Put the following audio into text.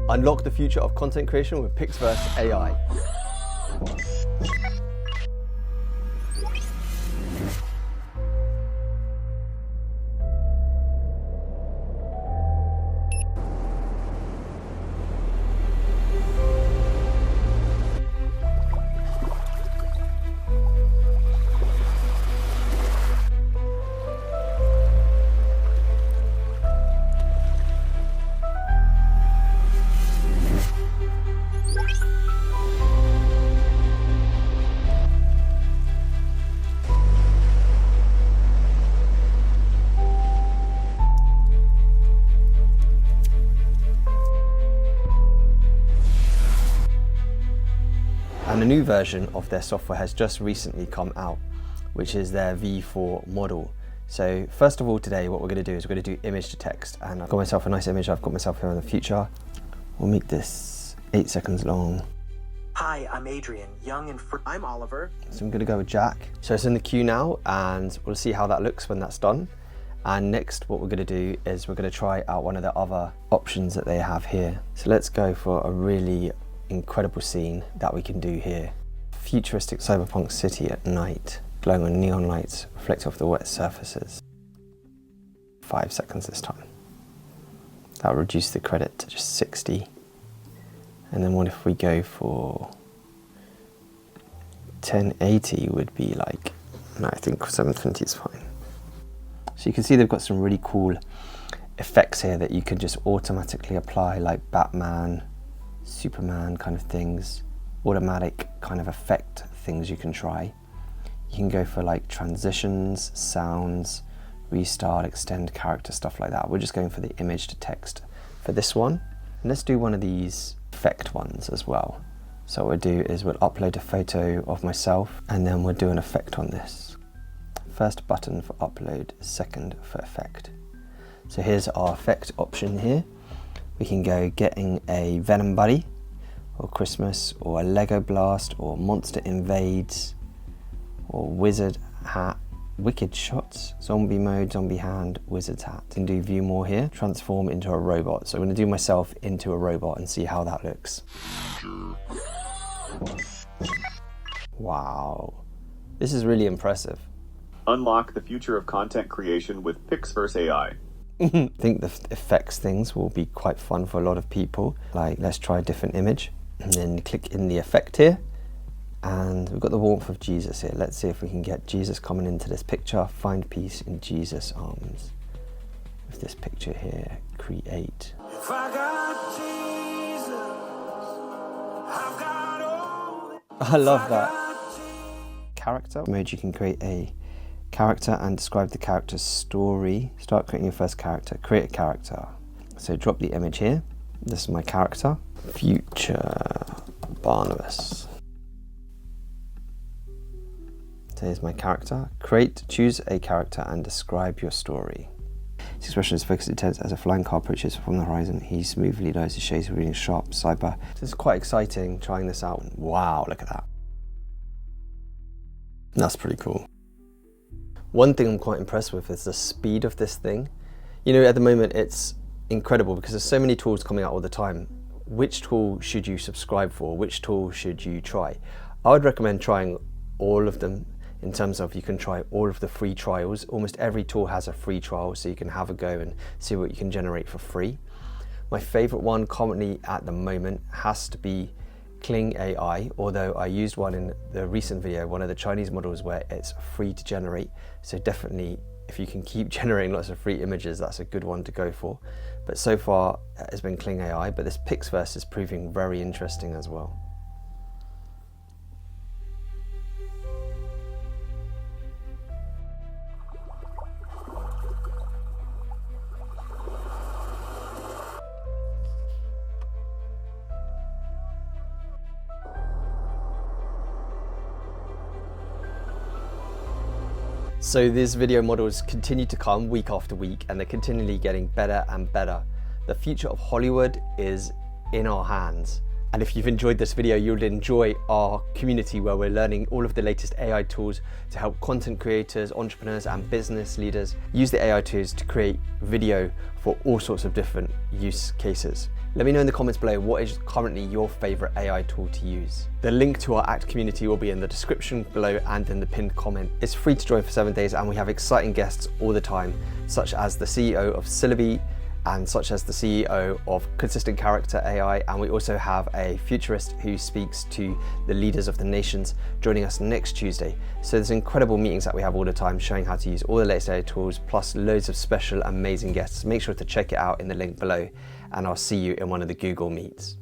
Unlock the future of content creation with Pixverse AI. And a new version of their software has just recently come out, which is their V4 model. So first of all today, what we're going to do is we're going to do image to text, and I've got myself a nice image I've got myself here in the future. We'll make this 8 seconds long. Hi, I'm Adrian, young and free. I'm Oliver. So I'm going to go with Jack. So it's in the queue now, and we'll see how that looks when that's done. And next what we're going to do is we're going to try out one of the other options that they have here. So let's go for a really incredible scene that we can do here. Futuristic cyberpunk city at night, glowing on neon lights, reflecting off the wet surfaces. 5 seconds this time. That'll reduce the credit to just 60. And then what if we go for 1080 would be like, no, I think 720 is fine. So you can see they've got some really cool effects here that you can just automatically apply, like Batman, Superman kind of things, automatic kind of effect things you can try. You can go for like transitions, sounds, restart, extend character, stuff like that. We're just going for the image to text for this one. And let's do one of these effect ones as well. So what we'll do is we'll upload a photo of myself and then we'll do an effect on this. First button for upload, second for effect. So here's our effect option here. We can go getting a Venom Buddy, or Christmas, or a Lego Blast, or Monster Invades, or Wizard Hat, Wicked Shots, Zombie Mode, Zombie Hand, Wizard's Hat. You can do view more here, transform into a robot. So I'm going to do myself into a robot and see how that looks. Wow, this is really impressive. Unlock the future of content creation with Pixverse AI. I think the effects things will be quite fun for a lot of people. Like, let's try a different image and then click in the effect here. And we've got the warmth of Jesus here. Let's see if we can get Jesus coming into this picture. Find peace in Jesus' arms. With this picture here, create. If I got Jesus, I've got all. I love that. Character mode, you can create a character and describe the character's story. Start creating your first character. Create a character. So drop the image here. This is my character. Future Barnabas. So here's my character. Choose a character and describe your story. His expression is focused intense as a flying car approaches from the horizon. He smoothly lowers his shades, revealing sharp cyber. This is quite exciting trying this out. Wow, look at that. That's pretty cool. One thing I'm quite impressed with is the speed of this thing. You know, at the moment it's incredible because there's so many tools coming out all the time. Which tool should you subscribe for? Which tool should you try? I would recommend trying all of them in terms of you can try all of the free trials. Almost every tool has a free trial, so you can have a go and see what you can generate for free. My favorite one currently at the moment has to be Kling AI, although I used one in the recent video, one of the Chinese models where it's free to generate. So definitely, if you can keep generating lots of free images, that's a good one to go for. But so far it has been Kling AI, but this Pixverse is proving very interesting as well. So these video models continue to come week after week, and they're continually getting better and better. The future of Hollywood is in our hands. And if you've enjoyed this video, you'll enjoy our community where we're learning all of the latest AI tools to help content creators, entrepreneurs, and business leaders use the AI tools to create video for all sorts of different use cases. Let me know in the comments below what is currently your favorite AI tool to use. The link to our ACT community will be in the description below and in the pinned comment. It's free to join for 7 days, and we have exciting guests all the time, such as the CEO of Syllabi and such as the CEO of Consistent Character AI, and we also have a futurist who speaks to the leaders of the nations joining us next Tuesday. So there's incredible meetings that we have all the time showing how to use all the latest AI tools, plus loads of special amazing guests. Make sure to check it out in the link below, and I'll see you in one of the Google Meets.